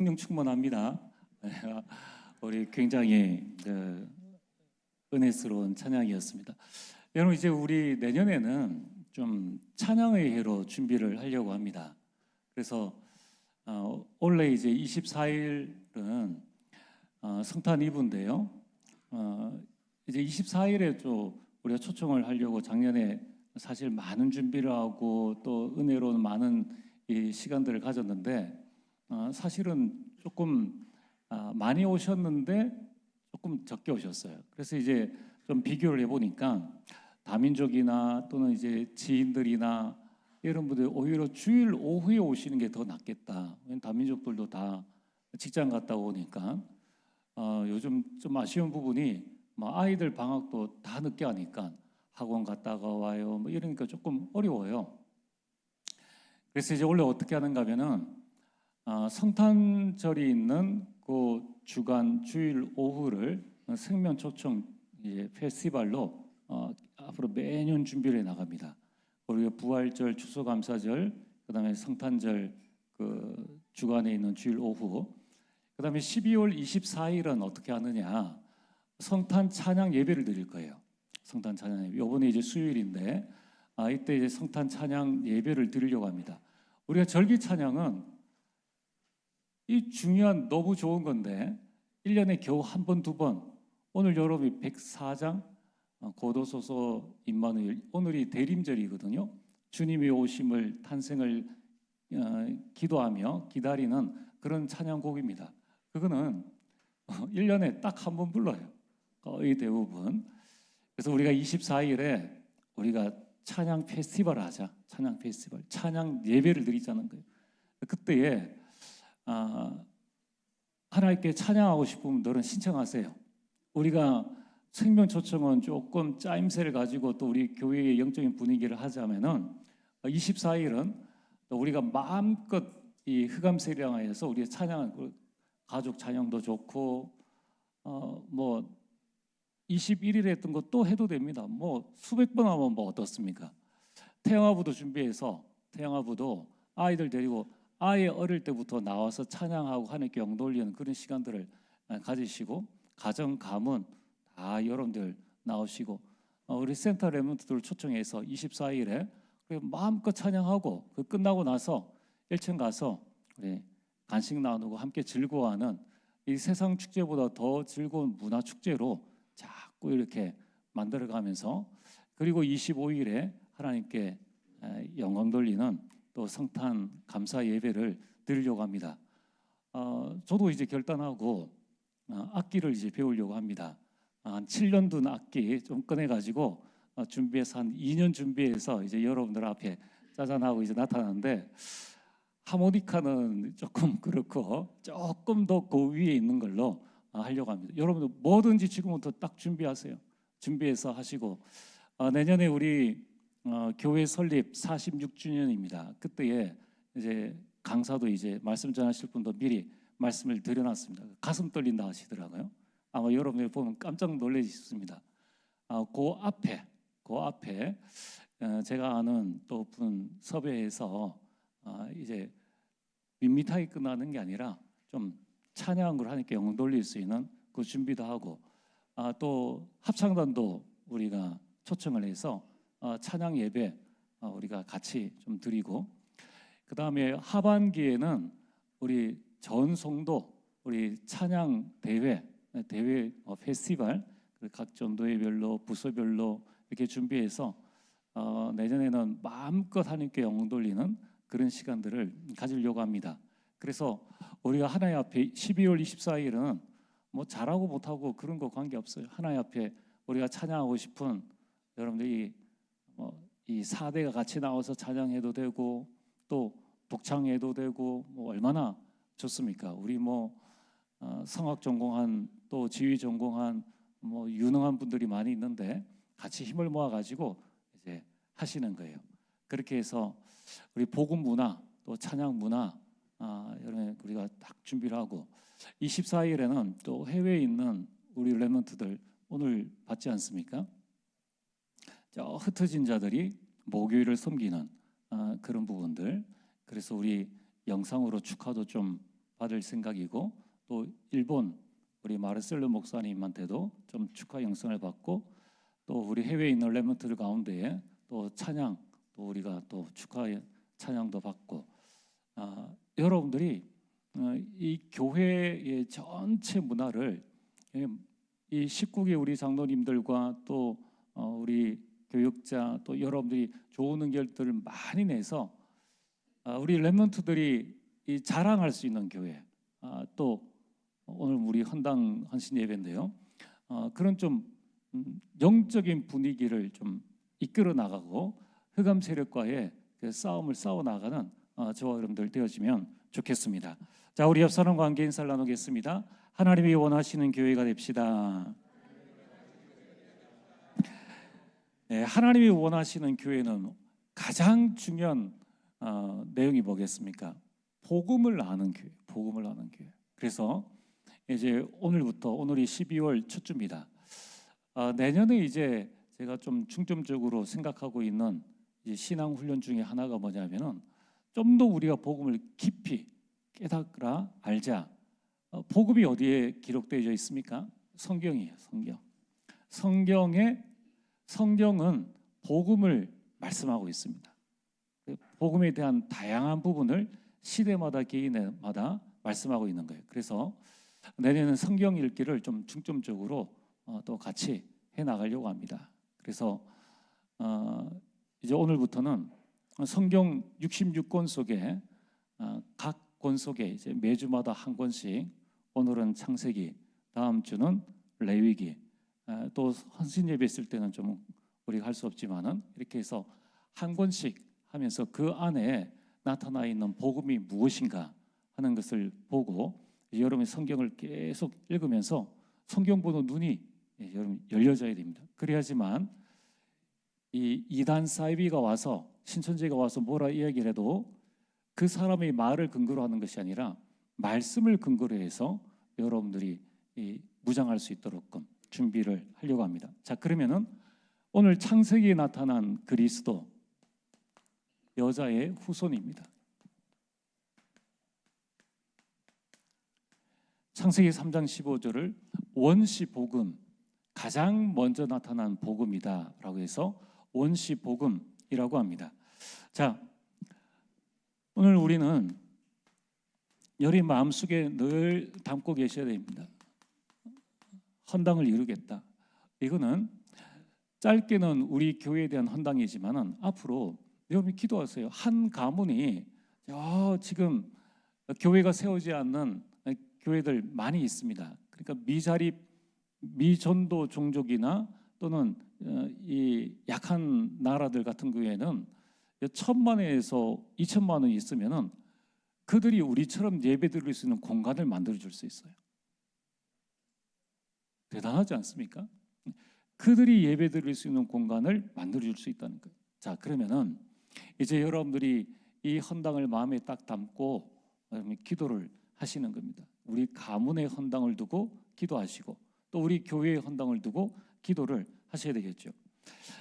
성령 충만합니다. 우리 굉장히 은혜스러운 찬양이었습니다. 여러분, 이제 우리 내년에는 좀 찬양의 해로 준비를 하려고 합니다. 그래서 원래 이제 24일은 성탄 이브인데요. 이제 24일에 또 우리가 초청을 하려고 작년에 사실 많은 준비를 하고 또 은혜로운 많은 이 시간들을 가졌는데 사실은 조금 많이 오셨는데 조금 적게 오셨어요. 그래서 이제 좀 비교를 해보니까 다민족이나 또는 이제 지인들이나 이런 분들 오히려 주일 오후에 오시는 게 더 낫겠다. 왜냐면 다민족들도 다 직장 갔다 오니까 요즘 좀 아쉬운 부분이 아이들 방학도 다 늦게 하니까 학원 갔다가 와요. 이러니까 조금 어려워요. 그래서 이제 원래 어떻게 하는가 하면은 성탄절이 있는 그 주간 주일 오후를 생명 초청 이제 페스티벌로 앞으로 매년 준비를 해 나갑니다. 우리가 부활절, 추수감사절, 그다음에 성탄절 그 주간에 있는 주일 오후, 그다음에 12월 24일은 어떻게 하느냐? 성탄 찬양 예배를 드릴 거예요. 성탄 찬양 예배. 이번에 이제 수요일인데 이때 이제 성탄 찬양 예배를 드리려고 합니다. 우리가 절기 찬양은 이 중요한 너무 좋은 건데 1년에 겨우 한 번, 두 번. 오늘 여러분이 104장 고도소서 임마누엘, 오늘이 대림절이거든요. 주님의 오심을 탄생을 기도하며 기다리는 그런 찬양곡입니다. 그거는 1년에 딱 한 번 불러요. 거의 대부분. 그래서 우리가 24일에 우리가 찬양 페스티벌을 하자. 찬양 페스티벌, 찬양 예배를 드리자는 거예요. 그때에 하나님께 찬양하고 싶으면 너는 신청하세요. 우리가 생명 초청은 조금 짜임새를 가지고 또 우리 교회의 영적인 분위기를 하자면은 24일은 우리가 마음껏 이 흑암세량하여서 우리의 찬양, 가족 찬양도 좋고 뭐 21일에 했던 거 또 해도 됩니다. 뭐 수백 번 하면 뭐 어떻습니까? 태영아부도 준비해서 태영아부도 아이들 데리고 아예 어릴 때부터 나와서 찬양하고 하나님께 영도 올리는 그런 시간들을 가지시고 가정 가문 다 여러분들 나오시고 우리 센터 레몬트들 초청해서 24일에 마음껏 찬양하고 그 끝나고 나서 1층 가서 우리 간식 나누고 함께 즐거워하는 이 세상 축제보다 더 즐거운 문화 축제로 자꾸 이렇게 만들어가면서 그리고 25일에 하나님께 영광 돌리는 또 성탄 감사 예배를 드리려고 합니다. 저도 이제 결단하고 악기를 이제 배우려고 합니다. 한 7년 둔 악기 좀 꺼내가지고 준비해서 한 2년 준비해서 이제 여러분들 앞에 짜잔하고 이제 나타나는데 하모니카는 조금 그렇고 조금 더 그 위에 있는 걸로 하려고 합니다. 여러분들 뭐든지 지금부터 딱 준비하세요. 준비해서 하시고 내년에 우리 교회 설립 46주년입니다. 그때에 이제 강사도 이제 말씀 전하실 분도 미리 말씀을 드려놨습니다. 가슴 떨린다 하시더라고요. 아마 여러분들 보면 깜짝 놀라셨습니다. 그 앞에 제가 아는 또 분 섭외해서 이제 밋밋하게 끝나는 게 아니라 좀 찬양으로 하나님께 영광 돌릴 수 있는 그 준비도 하고 또 합창단도 우리가 초청을 해서 찬양 예배 우리가 같이 좀 드리고 그 다음에 하반기에는 우리 전 성도 우리 찬양 대회 페스티벌 각 전도회별로 부서별로 이렇게 준비해서 내년에는 마음껏 하나님께 영광 돌리는 그런 시간들을 가지려고 합니다. 그래서 우리가 하나님 앞에 12월 24일은 뭐 잘하고 못하고 그런 거 관계없어요. 하나님 앞에 우리가 찬양하고 싶은 여러분들이 이 4대가 같이 나와서 찬양해도 되고 또 독창해도 되고 뭐 얼마나 좋습니까? 우리 성악 전공한 또 지휘 전공한 유능한 분들이 많이 있는데 같이 힘을 모아 가지고 이제 하시는 거예요. 그렇게 해서 우리 복음 문화 또 찬양 문화 여러분 우리가 딱 준비를 하고 24일에는 또 해외에 있는 우리 레몬트들 오늘 받지 않습니까? 저 흩어진 자들이 목요일을 섬기는 그런 부분들. 그래서 우리 영상으로 축하도 좀 받을 생각이고, 또 일본 우리 마르셀로 목사님한테도 좀 축하 영상을 받고, 또 우리 해외에 있는 렘넌트들 가운데에 또 찬양, 또 우리가 또 축하 찬양도 받고, 여러분들이 이 교회의 전체 문화를 이 19기 우리 장로님들과 또 우리 교육자, 또 여러분들이 좋은 의견들을 많이 내서 우리 렘넌트들이 이 자랑할 수 있는 교회, 또 오늘 우리 헌당 헌신 예배인데요, 그런 좀 영적인 분위기를 좀 이끌어 나가고 흑암 세력과의 그 싸움을 싸워 나가는 저와 여러분들 되어지면 좋겠습니다. 자, 우리 옆 사람과 함께 인사를 나누겠습니다. 하나님이 원하시는 교회가 됩시다. 네, 하나님이 원하시는 교회는 가장 중요한 내용이 뭐겠습니까? 복음을 아는 교회, 복음을 아는 교회. 그래서 이제 오늘부터, 오늘이 12월 첫 주입니다. 내년에 이제 제가 좀 중점적으로 생각하고 있는 이제 신앙 훈련 중에 하나가 뭐냐면은 좀 더 우리가 복음을 깊이 깨닫라, 알자. 복음이 어디에 기록되어 있습니까? 성경이에요, 성경. 성경은 복음을 말씀하고 있습니다. 복음에 대한 다양한 부분을 시대마다 개인마다 말씀하고 있는 거예요. 그래서 내년에는 성경 읽기를 좀 중점적으로 또 같이 해 나가려고 합니다. 그래서 이제 오늘부터는 성경 66권 속에 각 권 속에 이제 매주마다 한 권씩, 오늘은 창세기, 다음 주는 레위기, 또 헌신 예배 있을 때는 좀 우리가 할 수 없지만은 이렇게 해서 한 권씩 하면서 그 안에 나타나 있는 복음이 무엇인가 하는 것을 보고, 여러분이 성경을 계속 읽으면서 성경 보는 눈이 여러분 열려져야 됩니다. 그래야지만 이 이단 사이비가 와서, 신천지가 와서 뭐라 이야기를 해도 그 사람의 말을 근거로 하는 것이 아니라 말씀을 근거로 해서 여러분들이 무장할 수 있도록 준비를 하려고 합니다. 자, 그러면은 오늘 창세기에 나타난 그리스도, 여자의 후손입니다. 창세기 3장 15절을 원시 복음, 가장 먼저 나타난 복음이다라고 해서 원시 복음이라고 합니다. 자, 오늘 우리는 여러분 마음속에 늘 담고 계셔야 됩니다. 헌당을 이루겠다. 이거는 짧게는 우리 교회에 대한 헌당이지만은 앞으로 여러분이 기도하세요. 한 가문이 지금 교회가 세우지 않는 교회들 많이 있습니다. 그러니까 미자립, 미전도 종족이나 또는 이 약한 나라들 같은 경우에는 1,000만에서 2,000만 원이 있으면은 그들이 우리처럼 예배드릴 수 있는 공간을 만들어 줄 수 있어요. 대단하지 않습니까? 그들이 예배드릴 수 있는 공간을 만들어 줄 수 있다는 거예요. 자, 그러면은 이제 여러분들이 이 헌당을 마음에 딱 담고 기도를 하시는 겁니다. 우리 가문의 헌당을 두고 기도하시고, 또 우리 교회의 헌당을 두고 기도를 하셔야 되겠죠.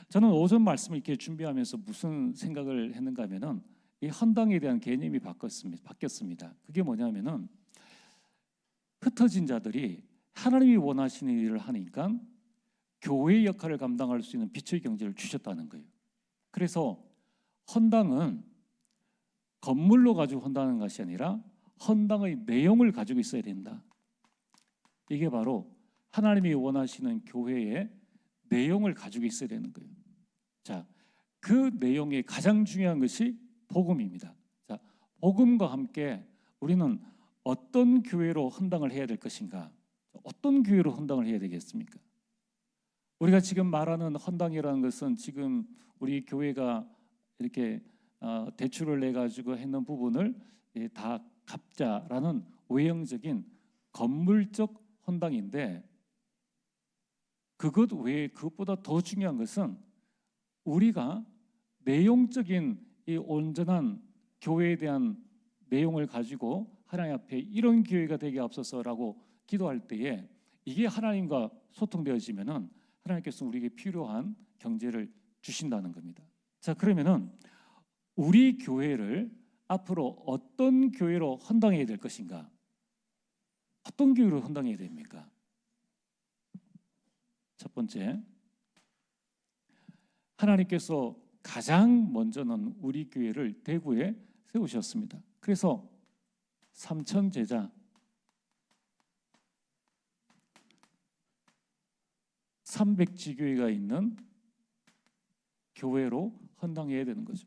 저는 오전 말씀을 이렇게 준비하면서 무슨 생각을 했는가 하면은 이 헌당에 대한 개념이 바뀌었습니다. 그게 뭐냐면은 흩어진 자들이 하나님이 원하시는 일을 하니까 교회의 역할을 감당할 수 있는 빛의 경제를 주셨다는 거예요. 그래서 헌당은 건물로 가지고 헌당하는 것이 아니라 헌당의 내용을 가지고 있어야 된다. 이게 바로 하나님이 원하시는 교회의 내용을 가지고 있어야 되는 거예요. 자, 그 내용의 가장 중요한 것이 복음입니다. 자, 복음과 함께 우리는 어떤 교회로 헌당을 해야 될 것인가? 어떤 교회로 헌당을 해야 되겠습니까? 우리가 지금 말하는 헌당이라는 것은 지금 우리 교회가 이렇게 대출을 내 가지고 했는 부분을 다 갚자라는 외형적인 건물적 헌당인데, 그것 외에 그것보다 더 중요한 것은 우리가 내용적인 이 온전한 교회에 대한 내용을 가지고 하나님 앞에 이런 교회가 되게 앞서서라고 기도할 때에 이게 하나님과 소통되어지면은 하나님께서 우리에게 필요한 경제를 주신다는 겁니다. 자, 그러면은 우리 교회를 앞으로 어떤 교회로 헌당해야 될 것인가? 어떤 교회로 헌당해야 됩니까? 첫 번째, 하나님께서 가장 먼저는 우리 교회를 대구에 세우셨습니다. 그래서 삼천제자 300지교회가 있는 교회로 헌당해야 되는 거죠.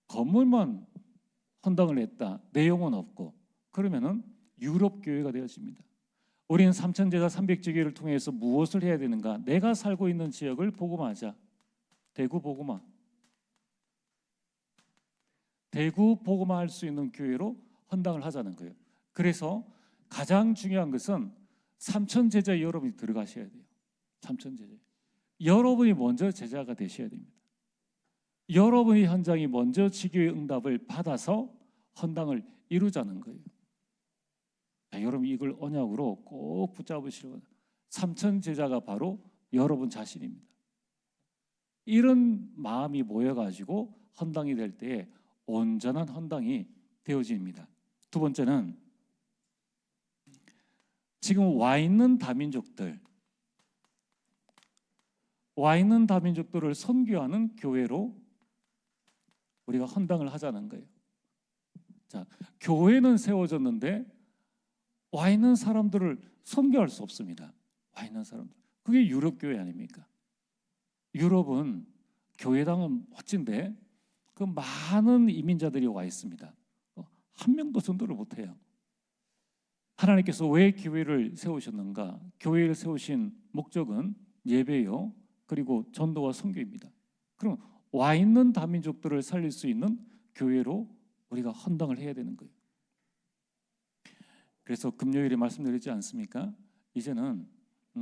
건물만 헌당을 했다, 내용은 없고, 그러면은 유럽 교회가 되어집니다. 우리는 삼천제자 300지교회를 통해서 무엇을 해야 되는가? 내가 살고 있는 지역을 복음화하자. 대구 복음화. 대구 복음화할 수 있는 교회로 헌당을 하자는 거예요. 그래서 가장 중요한 것은 삼천제자 여러분이 들어가셔야 돼요. 삼천제자. 여러분이 먼저 제자가 되셔야 됩니다. 여러분이 현장이 먼저 지교의 응답을 받아서 헌당을 이루자는 거예요. 자, 여러분 이걸 언약으로 꼭 붙잡으시려고. 삼천제자가 바로 여러분 자신입니다. 이런 마음이 모여가지고 헌당이 될 때에 온전한 헌당이 되어집니다. 두 번째는 지금 와 있는 다민족들을 선교하는 교회로 우리가 헌당을 하자는 거예요. 자, 교회는 세워졌는데 와 있는 사람들을 선교할 수 없습니다. 와 있는 사람들. 그게 유럽 교회 아닙니까? 유럽은 교회당은 멋진데 그 많은 이민자들이 와 있습니다. 한 명도 전도를 못해요. 하나님께서 왜 교회를 세우셨는가? 교회를 세우신 목적은 예배요, 그리고 전도와 선교입니다. 그럼 와 있는 다민족들을 살릴 수 있는 교회로 우리가 헌당을 해야 되는 거예요. 그래서 금요일에 말씀드리지 않습니까? 이제는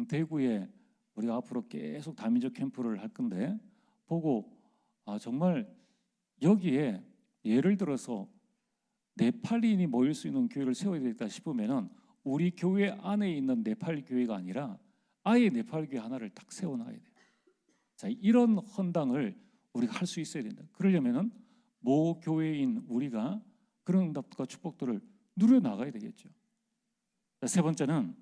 대구에 우리가 앞으로 계속 다민족 캠프를 할 건데 보고 정말 여기에 예를 들어서 네팔인이 모일 수 있는 교회를 세워야 되겠다 싶으면은 우리 교회 안에 있는 네팔 교회가 아니라 아예 네팔 교회 하나를 딱 세워놔야 돼요. 자, 이런 헌당을 우리가 할 수 있어야 된다. 그러려면은 모 교회인 우리가 그런 응답과 축복들을 누려 나가야 되겠죠. 자, 세 번째는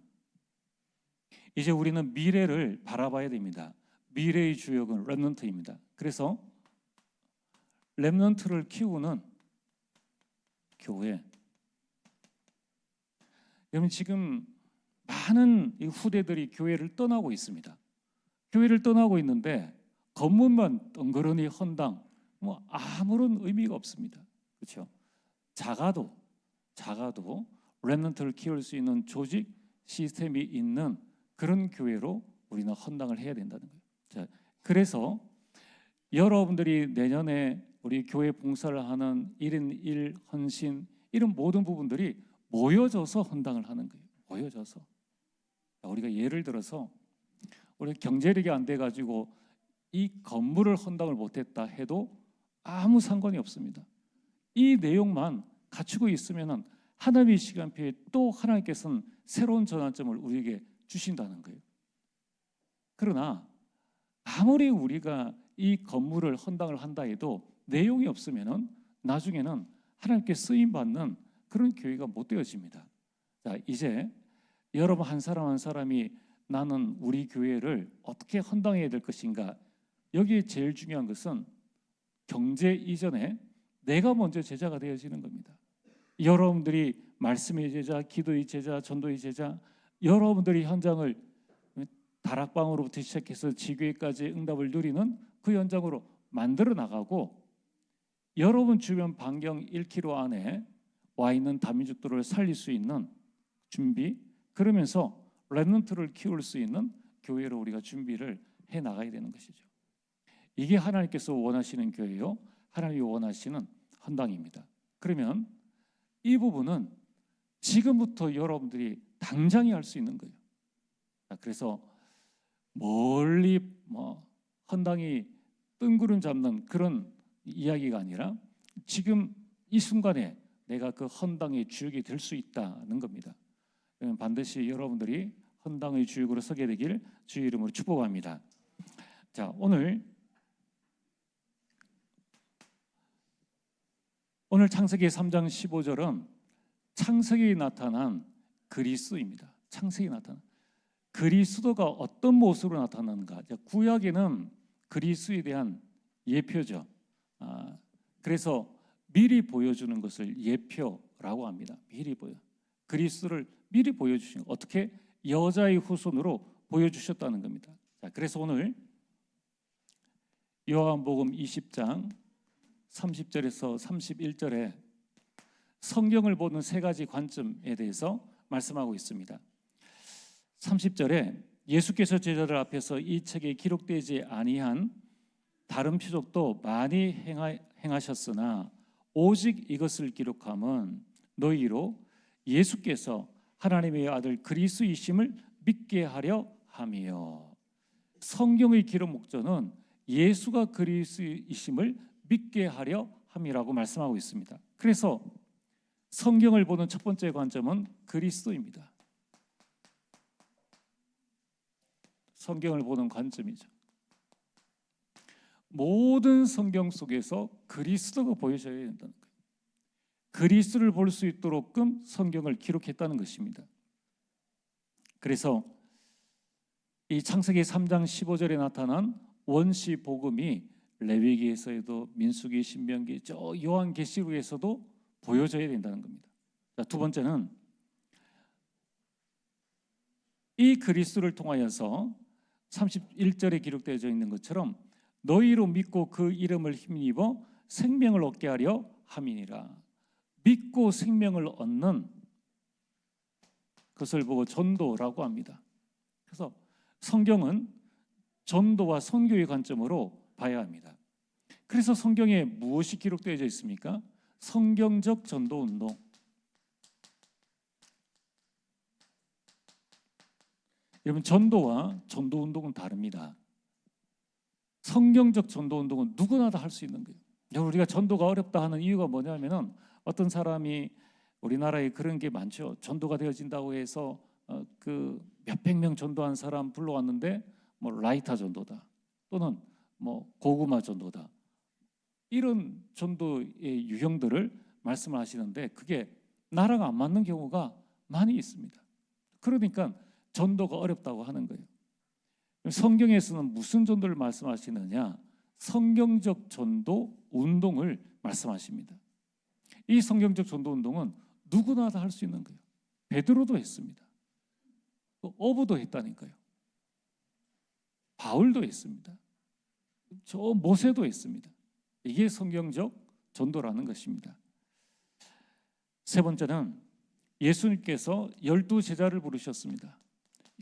이제 우리는 미래를 바라봐야 됩니다. 미래의 주역은 렘넌트입니다. 그래서 렘넌트를 키우는 교회. 여러분 지금 많은 후대들이 교회를 떠나고 있습니다. 교회를 떠나고 있는데 건물만 덩그러니 헌당, 뭐 아무런 의미가 없습니다. 그렇죠? 작아도 렘넌트를 키울 수 있는 조직 시스템이 있는 그런 교회로 우리는 헌당을 해야 된다는 거예요. 자, 그래서 여러분들이 내년에 우리 교회 봉사를 하는 1인 1 헌신 이런 모든 부분들이 모여져서 헌당을 하는 거예요. 모여져서. 우리가 예를 들어서 우리 경제력이 안 돼 가지고 이 건물을 헌당을 못했다 해도 아무 상관이 없습니다. 이 내용만 갖추고 있으면은 하나님의 시간표에 또 하나님께서는 새로운 전환점을 우리에게 주신다는 거예요. 그러나 아무리 우리가 이 건물을 헌당을 한다 해도 내용이 없으면은 나중에는 하나님께 쓰임 받는 그런 교회가 못 되어집니다. 자, 이제 여러분 한 사람 한 사람이 나는 우리 교회를 어떻게 헌당해야 될 것인가? 여기에 제일 중요한 것은 경제 이전에 내가 먼저 제자가 되어지는 겁니다. 여러분들이 말씀의 제자, 기도의 제자, 전도의 제자, 여러분들이 현장을 다락방으로부터 시작해서 지교회까지 응답을 누리는 그 현장으로 만들어 나가고 여러분 주변 반경 1km 안에 와 있는 다민족들을 살릴 수 있는 준비, 그러면서 렘넌트를 키울 수 있는 교회로 우리가 준비를 해 나가야 되는 것이죠. 이게 하나님께서 원하시는 교회요, 하나님이 원하시는 헌당입니다. 그러면 이 부분은 지금부터 여러분들이 당장에 할 수 있는 거예요. 그래서 멀리 헌당이 뜬구름 잡는 그런 이야기가 아니라 지금 이 순간에 내가 그 헌당의 주역이 될 수 있다는 겁니다. 그러면 반드시 여러분들이 헌당의 주역으로 서게 되길 주의 이름으로 축복합니다. 자, 오늘 창세기 3장 15절은 창세기에 나타난 그리스도입니다. 창세기 나타난 그리스도가 어떤 모습으로 나타나는가? 구약에는 그리스도에 대한 예표죠. 그래서 미리 보여주는 것을 예표라고 합니다. 미리 보여. 그리스도를 미리 보여주신 것. 어떻게? 여자의 후손으로 보여주셨다는 겁니다. 자, 그래서 오늘 요한복음 20장 30절에서 31절에 성경을 보는 세 가지 관점에 대해서 말씀하고 있습니다. 30절에 예수께서 제자들 앞에서 이 책에 기록되지 아니한 다른 표적도 많이 행하셨으나 오직 이것을 기록함은 너희로 예수께서 하나님의 아들 그리스도이심을 믿게 하려 함이요. 성경의 기록 목적은 예수가 그리스도이심을 믿게 하려 함이라고 말씀하고 있습니다. 그래서 성경을 보는 첫 번째 관점은 그리스도입니다. 성경을 보는 관점이죠. 모든 성경 속에서 그리스도가 보여져야 된다는 거예요. 그리스도를 볼 수 있도록끔 성경을 기록했다는 것입니다. 그래서 이 창세기 3장 15절에 나타난 원시 복음이 레위기에서도 민수기, 신명기, 저 요한계시록에서도 보여져야 된다는 겁니다. 자, 두 번째는 이 그리스도를 통하여서 31절에 기록되어 있는 것처럼 너희로 믿고 그 이름을 힘입어 생명을 얻게 하려 함이니라. 믿고 생명을 얻는 것을 보고 전도라고 합니다. 그래서 성경은 전도와 선교의 관점으로 봐야 합니다. 그래서 성경에 무엇이 기록되어 있습니까? 성경적 전도 운동. 여러분, 전도와 전도 운동은 다릅니다. 성경적 전도 운동은 누구나 다 할 수 있는 거예요. 여러분, 우리가 전도가 어렵다 하는 이유가 뭐냐면은 어떤 사람이 우리나라에 그런 게 많죠. 전도가 되어진다고 해서 그 몇백 명 전도한 사람 불러왔는데 뭐 라이터 전도다 또는 뭐 고구마 전도다 이런 전도의 유형들을 말씀을 하시는데 그게 나랑 안 맞는 경우가 많이 있습니다. 그러니까 전도가 어렵다고 하는 거예요. 성경에서는 무슨 전도를 말씀하시느냐? 성경적 전도 운동을 말씀하십니다. 이 성경적 전도 운동은 누구나 다 할 수 있는 거예요. 베드로도 했습니다. 어부도 했다니까요. 바울도 했습니다. 저 모세도 했습니다. 이게 성경적 전도라는 것입니다. 세 번째는 예수님께서 12제자를 부르셨습니다.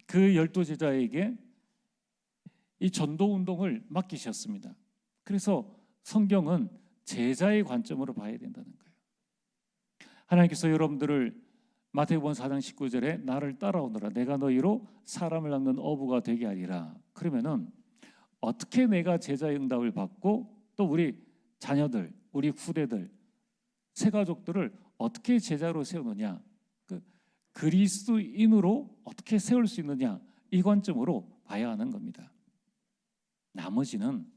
그 12제자에게 이 전도 운동을 맡기셨습니다. 그래서 성경은 제자의 관점으로 봐야 된다는 거예요. 하나님께서 여러분들을 마태복음 4장 19절에 나를 따라오너라 내가 너희로 사람을 낚는 어부가 되게 하리라. 그러면은 어떻게 내가 제자의 응답을 받고 또 우리 자녀들, 우리 후대들, 새 가족들을 어떻게 제자로 세우느냐, 그리스도인으로 어떻게 세울 수 있느냐, 이 관점으로 봐야 하는 겁니다. 나머지는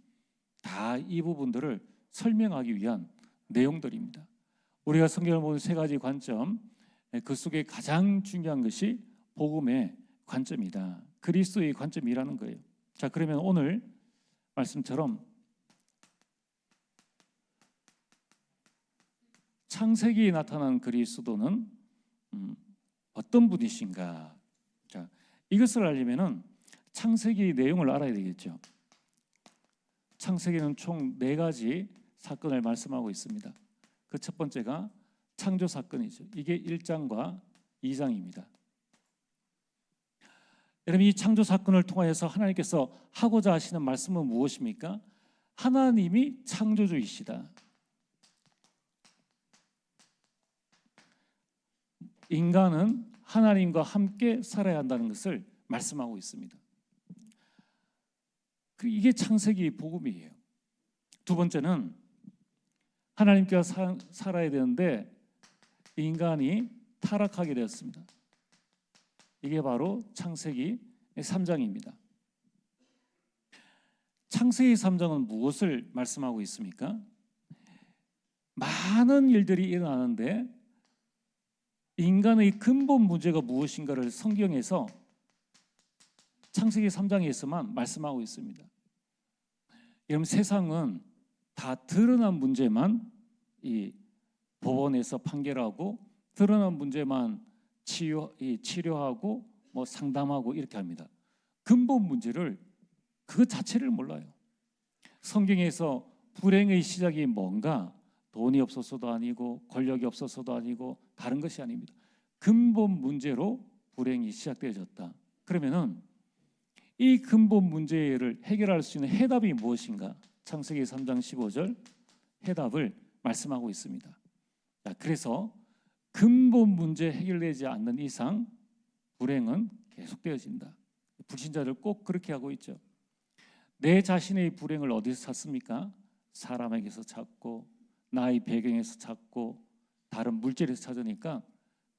다 이 부분들을 설명하기 위한 내용들입니다. 우리가 성경을 보는 세 가지 관점, 그 속에 가장 중요한 것이 복음의 관점이다. 그리스도의 관점이라는 거예요. 자, 그러면 오늘 말씀처럼 창세기에 나타난 그리스도는 어떤 분이신가? 자, 이것을 알려면은 창세기 내용을 알아야 되겠죠. 창세기는 총 4가지 사건을 말씀하고 있습니다. 그 첫 번째가 창조 사건이죠. 이게 1장과 2장입니다. 여러분, 이 창조 사건을 통하여서 하나님께서 하고자 하시는 말씀은 무엇입니까? 하나님이 창조주이시다. 인간은 하나님과 함께 살아야 한다는 것을 말씀하고 있습니다. 이게 창세기 복음이에요. 두 번째는 하나님과 살아야 되는데 인간이 타락하게 되었습니다. 이게 바로 창세기 3장입니다. 창세기 3장은 무엇을 말씀하고 있습니까? 많은 일들이 일어나는데 인간의 근본 문제가 무엇인가를 성경에서 창세기 3장에서만 말씀하고 있습니다. 여러분, 세상은 다 드러난 문제만 이 법원에서 판결하고 드러난 문제만 치료하고 뭐 상담하고 이렇게 합니다. 근본 문제를 그 자체를 몰라요. 성경에서 불행의 시작이 뭔가 돈이 없어서도 아니고 권력이 없어서도 아니고 다른 것이 아닙니다. 근본 문제로 불행이 시작되어졌다. 그러면은 이 근본 문제를 해결할 수 있는 해답이 무엇인가? 창세기 3장 15절 해답을 말씀하고 있습니다. 자, 그래서 근본 문제 해결되지 않는 이상 불행은 계속되어진다. 불신자들 꼭 그렇게 하고 있죠. 내 자신의 불행을 어디서 찾습니까? 사람에게서 찾고 나의 배경에서 찾고 다른 물질에서 찾으니까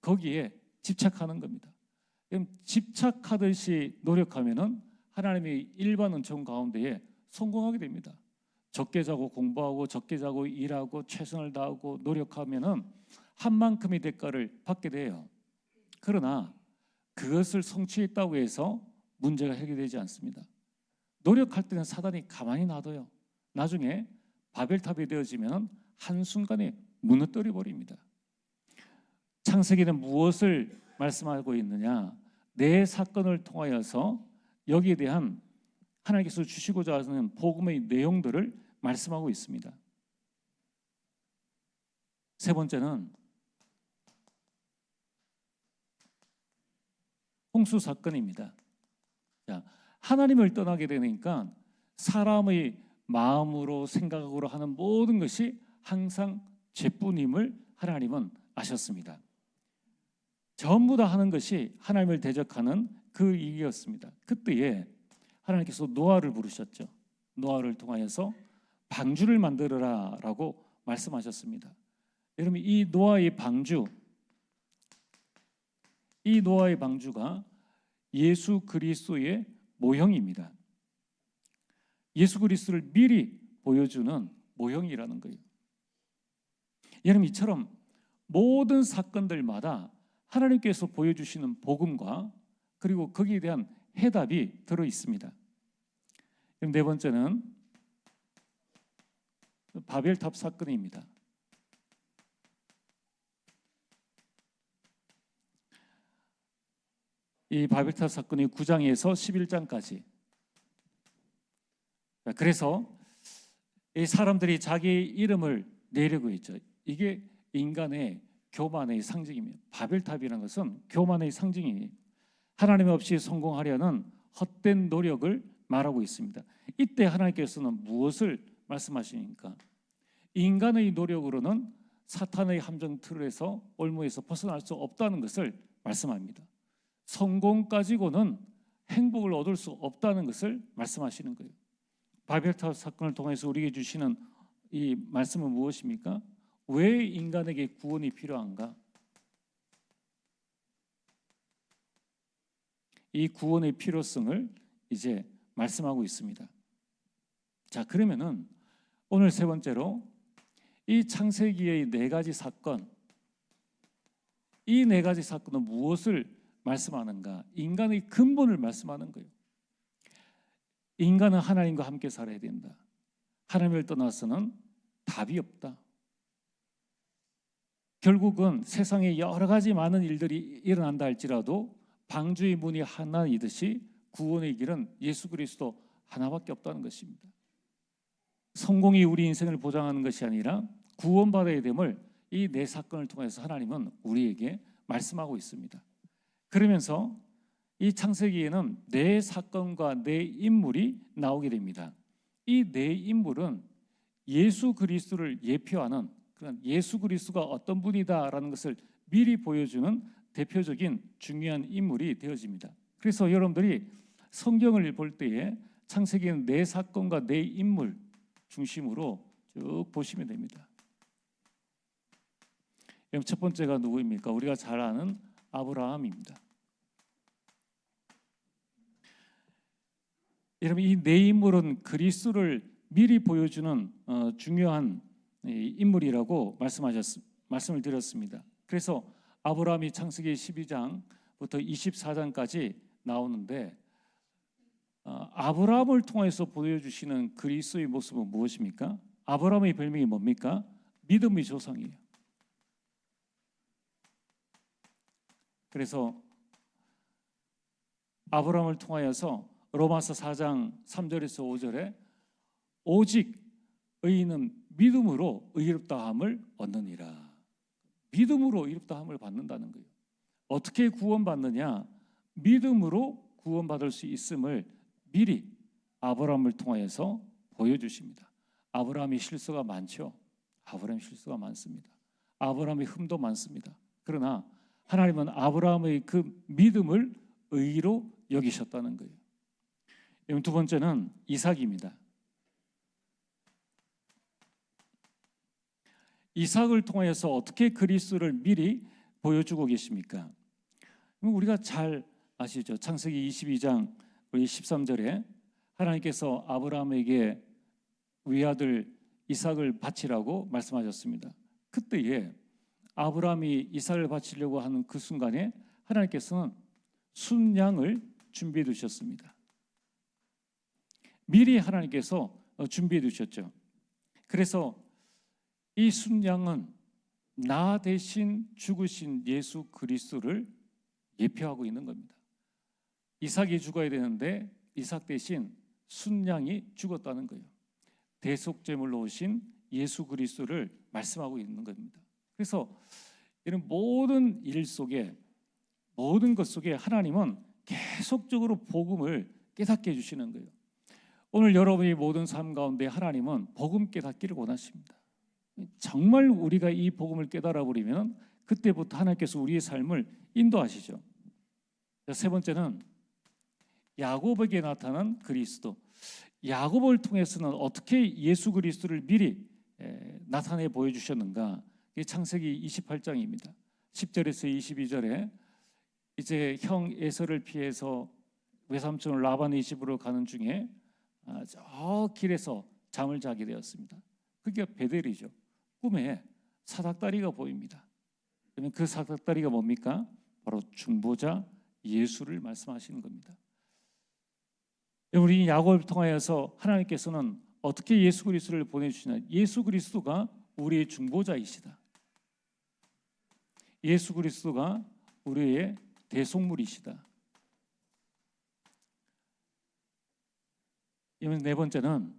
거기에 집착하는 겁니다. 그럼 집착하듯이 노력하면은 하나님의 일반 은총 가운데에 성공하게 됩니다. 적게 자고 공부하고 적게 자고 일하고 최선을 다하고 노력하면은 한 만큼의 대가를 받게 돼요. 그러나 그것을 성취했다고 해서 문제가 해결되지 않습니다. 노력할 때는 사단이 가만히 놔둬요. 나중에 바벨탑이 되어지면 한순간에 무너뜨려 버립니다. 창세기는 무엇을 말씀하고 있느냐? 내 사건을 통하여서 여기에 대한 하나님께서 주시고자 하는 복음의 내용들을 말씀하고 있습니다. 세 번째는 홍수 사건입니다. 자, 하나님을 떠나게 되니까 사람의 마음으로 생각으로 하는 모든 것이 항상 죄뿐임을 하나님은 아셨습니다. 전부 다 하는 것이 하나님을 대적하는 그 일이었습니다. 그때에 하나님께서 노아를 부르셨죠. 노아를 통하여서 방주를 만들어라라고 말씀하셨습니다. 여러분, 이 노아의 방주가 예수 그리스도의 모형입니다. 예수 그리스도를 미리 보여주는 모형이라는 거예요. 여러분, 이처럼 모든 사건들마다 하나님께서 보여주시는 복음과 그리고 거기에 대한 해답이 들어 있습니다. 그럼 네 번째는 바벨탑 사건입니다. 이 바벨탑 사건이 9장에서 11장까지. 그래서 이 사람들이 자기 이름을 내려고 했죠. 이게 인간의 교만의 상징입니다. 바벨탑이라는 것은 교만의 상징이에요. 하나님 없이 성공하려는 헛된 노력을 말하고 있습니다. 이때 하나님께서는 무엇을 말씀하시니까? 인간의 노력으로는 사탄의 함정 틀에서 올무에서 벗어날 수 없다는 것을 말씀합니다. 성공 가지고는 행복을 얻을 수 없다는 것을 말씀하시는 거예요. 바벨탑 사건을 통해서 우리에게 주시는 이 말씀은 무엇입니까? 왜 인간에게 구원이 필요한가? 이 구원의 필요성을 이제 말씀하고 있습니다. 자, 그러면은 오늘 세 번째로 이 창세기의 네 가지 사건, 이 네 가지 사건은 무엇을 말씀하는가? 인간의 근본을 말씀하는 거예요. 인간은 하나님과 함께 살아야 된다. 하나님을 떠나서는 답이 없다. 결국은 세상에 여러 가지 많은 일들이 일어난다 할지라도 방주의 문이 하나이듯이 구원의 길은 예수 그리스도 하나밖에 없다는 것입니다. 성공이 우리 인생을 보장하는 것이 아니라 구원받아야 됨을 이 네 사건을 통해서 하나님은 우리에게 말씀하고 있습니다. 그러면서 이 창세기에는 네 사건과 네 인물이 나오게 됩니다. 이 네 인물은 예수 그리스도를 예표하는 그런 예수 그리스도가 어떤 분이다라는 것을 미리 보여주는 대표적인 중요한 인물이 되어집니다. 그래서 여러분들이 성경을 볼 때에 창세기는 네 사건과 네 인물 중심으로 쭉 보시면 됩니다. 그럼 첫 번째가 누구입니까? 우리가 잘 아는 아브라함입니다. 여러분, 이 네 인물은 그리스도를 미리 보여주는 중요한 인물이라고 말씀을 드렸습니다. 그래서 아브라함이 창세기 12장부터 24장까지 나오는데 아브라함을 통해서 보여주시는 그리스도의 모습은 무엇입니까? 아브라함의 별명이 뭡니까? 믿음의 조상이에요. 그래서 아브라함을 통하여서 로마서 4장 3절에서 5절에 오직 의인은 믿음으로 의롭다함을 얻느니라. 믿음으로 의롭다함을 받는다는 거예요. 어떻게 구원받느냐? 믿음으로 구원받을 수 있음을 미리 아브라함을 통하여서 보여주십니다. 아브라함이 실수가 많죠. 아브라함이 실수가 많습니다. 아브라함의 흠도 많습니다. 그러나 하나님은 아브라함의 그 믿음을 의로 여기셨다는 거예요. 두 번째는 이삭입니다. 이삭을 통해서 어떻게 그리스도를 미리 보여주고 계십니까? 우리가 잘 아시죠? 창세기 22장 13절에 하나님께서 아브라함에게 외아들 이삭을 바치라고 말씀하셨습니다. 그때에 아브라함이 이삭을 바치려고 하는 그 순간에 하나님께서는 순양을 준비해 두셨습니다. 미리 하나님께서 준비해 두셨죠. 그래서 이 순양은 나 대신 죽으신 예수 그리스도를 예표하고 있는 겁니다. 이삭이 죽어야 되는데 이삭 대신 순양이 죽었다는 거예요. 대속제물로 오신 예수 그리스도를 말씀하고 있는 겁니다. 그래서 이런 모든 일 속에, 모든 것 속에 하나님은 계속적으로 복음을 깨닫게 해주시는 거예요. 오늘 여러분의 모든 삶 가운데 하나님은 복음 깨닫기를 원하십니다. 정말 우리가 이 복음을 깨달아 버리면 그때부터 하나님께서 우리의 삶을 인도하시죠. 세 번째는 야곱에게 나타난 그리스도. 야곱을 통해서는 어떻게 예수 그리스도를 미리 나타내 보여주셨는가? 이게 창세기 28장입니다. 10절에서 22절에 이제 형 에서를 피해서 외삼촌 라반의 집으로 가는 중에 저 길에서 잠을 자게 되었습니다. 그게 베델이죠. 꿈에 사닥다리가 보입니다. 그러면 그 사닥다리가 뭡니까? 바로 중보자 예수를 말씀하시는 겁니다. 우리 야곱을 통하여서 하나님께서는 어떻게 예수 그리스도를 보내주시나? 예수 그리스도가 우리의 중보자이시다. 예수 그리스도가 우리의 대속물이시다. 네 번째는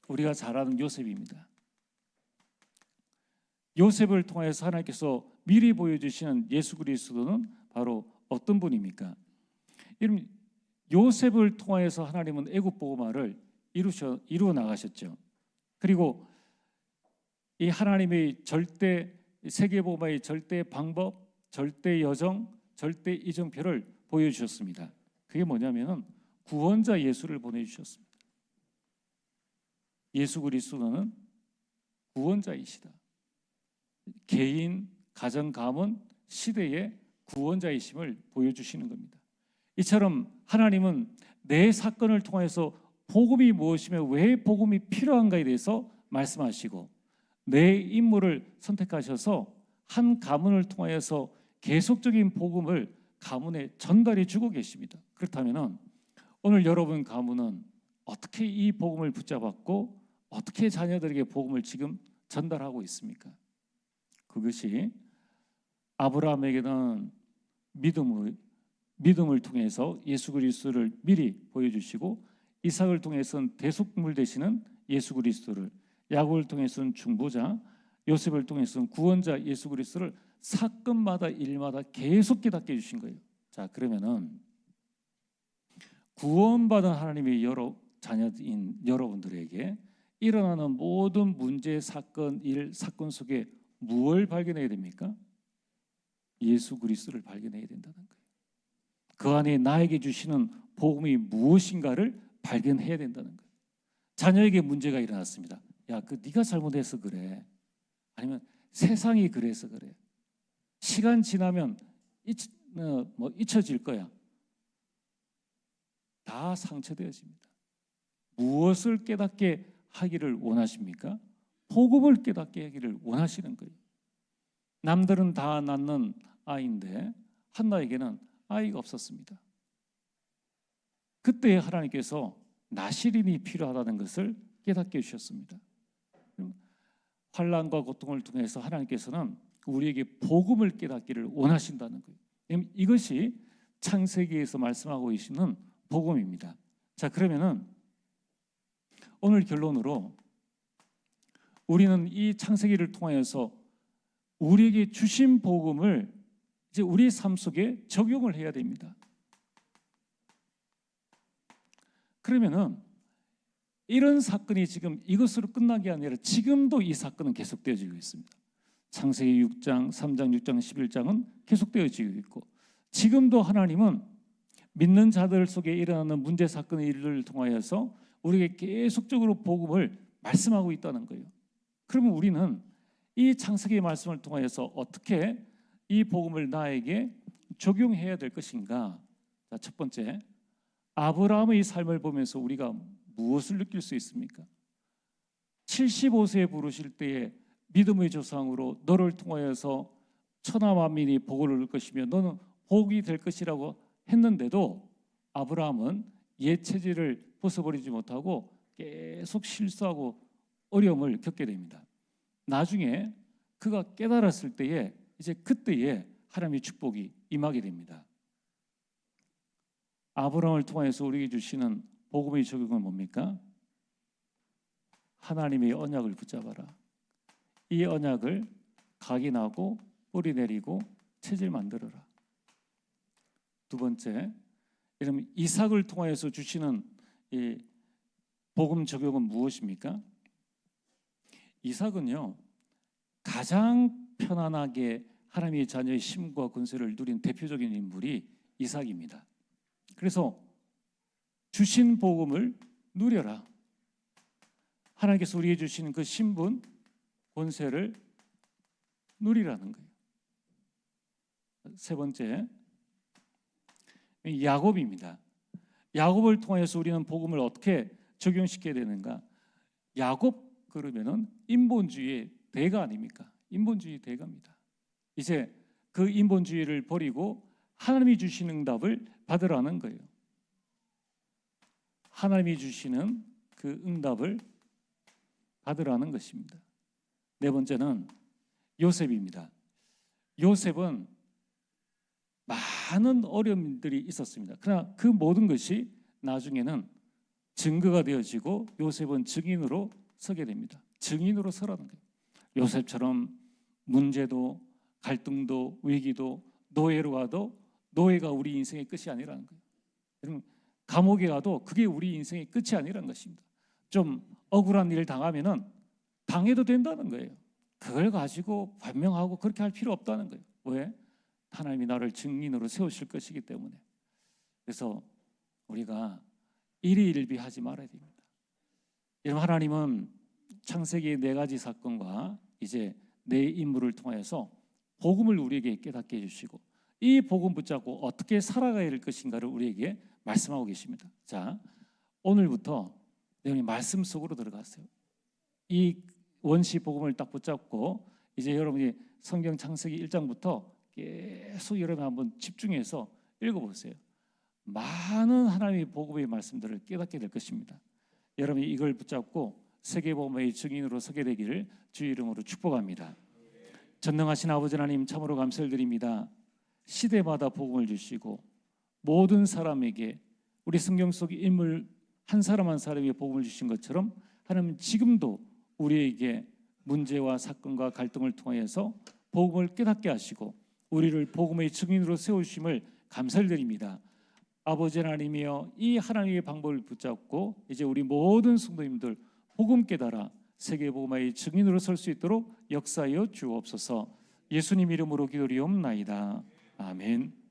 우리가 잘 아는 요셉입니다. 요셉을 통해서 하나님께서 미리 보여주시는 예수 그리스도는 바로 어떤 분입니까? 여러분, 요셉을 통해서 하나님은 애굽 복음화를 이루어 나가셨죠. 그리고 이 하나님의 절대 세계 복음화의 절대 방법, 절대 여정, 절대 이정표를 보여주셨습니다. 그게 뭐냐면은 구원자 예수를 보내주셨습니다. 예수 그리스도는 구원자이시다. 개인, 가정, 가문, 시대의 구원자이심을 보여주시는 겁니다. 이처럼 하나님은 내 사건을 통해서 복음이 무엇이며 왜 복음이 필요한가에 대해서 말씀하시고 내 인물을 선택하셔서 한 가문을 통하여서 계속적인 복음을 가문에 전달해 주고 계십니다. 그렇다면 오늘 여러분 가문은 어떻게 이 복음을 붙잡았고 어떻게 자녀들에게 복음을 지금 전달하고 있습니까? 그것이 아브라함에게는 믿음을 통해서 예수 그리스도를 미리 보여주시고 이삭을 통해서는 대속물 되시는 예수 그리스도를, 야곱을 통해서는 중보자, 요셉을 통해서는 구원자 예수 그리스도를 사건마다 일마다 계속 깨닫게 해주신 거예요. 자, 그러면은 구원받은 하나님의 여러 자녀인 여러분들에게 일어나는 모든 문제, 사건, 일, 사건 속에 무엇을 발견해야 됩니까? 예수 그리스도를 발견해야 된다는 거예요. 그 안에 나에게 주시는 복음이 무엇인가를 발견해야 된다는 거예요. 자녀에게 문제가 일어났습니다. 야, 그 네가 잘못해서 그래. 아니면 세상이 그래서 그래. 시간 지나면 잊혀질 거야. 다 상처되어집니다. 무엇을 깨닫게 하기를 원하십니까? 복음을 깨닫게 하기를 원하시는 거예요. 남들은 다 낳는 아이인데 한나에게는 아이가 없었습니다. 그때 하나님께서 나실인이 필요하다는 것을 깨닫게 해주셨습니다. 환난과 고통을 통해서 하나님께서는 우리에게 복음을 깨닫기를 원하신다는 거예요. 이것이 창세기에서 말씀하고 계시는 복음입니다. 자, 그러면은 오늘 결론으로 우리는 이 창세기를 통해서 우리에게 주신 복음을 이제 우리 삶 속에 적용을 해야 됩니다. 그러면은 이런 사건이 지금 이것으로 끝난 게 아니라 지금도 이 사건은 계속되어지고 있습니다. 창세기 6장, 3장, 6장, 11장은 계속되어지고 있고 지금도 하나님은 믿는 자들 속에 일어나는 문제 사건의 일을 통하여서 우리에게 계속적으로 복음을 말씀하고 있다는 거예요. 그러면 우리는 이 창세기의 말씀을 통하여서 어떻게 이 복음을 나에게 적용해야 될 것인가? 자, 첫 번째, 아브라함의 삶을 보면서 우리가 무엇을 느낄 수 있습니까? 75세에 부르실 때에 믿음의 조상으로 너를 통하여서 천하 만민이 복을 얻을 것이며 너는 복이 될 것이라고 했는데도 아브라함은 옛 체질을 벗어버리지 못하고 계속 실수하고 어려움을 겪게 됩니다. 나중에 그가 깨달았을 때에 이제 그때에 하나님의 축복이 임하게 됩니다. 아브라함을 통해서 우리에게 주시는 복음의 적용은 뭡니까? 하나님의 언약을 붙잡아라. 이 언약을 각인하고 뿌리 내리고 체질 만들어라. 두 번째, 여러분 이삭을 통해서 주시는 이 복음 적용은 무엇입니까? 이삭은요 가장 편안하게 하나님의 자녀의 힘과 권세를 누린 대표적인 인물이 이삭입니다. 그래서 주신 복음을 누려라. 하나님께서 우리에게 주시는 그 신분, 권세를 누리라는 거예요. 세 번째, 야곱입니다. 야곱을 통해서 우리는 복음을 어떻게 적용시켜야 되는가? 야곱 그러면은 인본주의의 대가 아닙니까? 인본주의 대가입니다. 이제 그 인본주의를 버리고 하나님이 주시는 응답을 받으라는 거예요. 하나님이 주시는 그 응답을 받으라는 것입니다. 네 번째는 요셉입니다. 요셉은 많은 어려움들이 있었습니다. 그러나 그 모든 것이 나중에는 증거가 되어지고 요셉은 증인으로 서게 됩니다. 증인으로 서라는 거예요. 요셉처럼 문제도 갈등도 위기도 노예로 가도 노예가 우리 인생의 끝이 아니라는 거예요. 여러분 감옥에 가도 그게 우리 인생의 끝이 아니라는 것입니다. 좀 억울한 일을 당하면은 당해도 된다는 거예요. 그걸 가지고 변명하고 그렇게 할 필요 없다는 거예요. 왜? 하나님이 나를 증인으로 세우실 것이기 때문에. 그래서 우리가 일희일비하지 말아야 됩니다. 여러분 하나님은 창세기의 4가지 사건과 이제 내 인물을 통해서 복음을 우리에게 깨닫게 해주시고 이 복음 붙잡고 어떻게 살아가야 할 것인가를 우리에게 말씀하고 계십니다. 자, 오늘부터 여러분이 말씀 속으로 들어가세요. 이 원시 복음을 딱 붙잡고 이제 여러분이 성경 창세기 1장부터 계속 여러분 한번 집중해서 읽어보세요. 많은 하나님의 복음의 말씀들을 깨닫게 될 것입니다. 여러분이 이걸 붙잡고 세계복음의 증인으로 서게 되기를 주의 이름으로 축복합니다. 전능하신 아버지 하나님 참으로 감사를 드립니다. 시대마다 복음을 주시고 모든 사람에게 우리 성경 속 인물 한 사람 한 사람에게 복음을 주신 것처럼 하나님은 지금도 우리에게 문제와 사건과 갈등을 통해서 복음을 깨닫게 하시고 우리를 복음의 증인으로 세우심을 감사를 드립니다. 아버지 하나님이여 이 하나님의 방법을 붙잡고 이제 우리 모든 성도님들 복음 깨달아 세계복음의 증인으로 설 수 있도록 역사하여 주옵소서. 예수님 이름으로 기도리옵나이다. 아멘.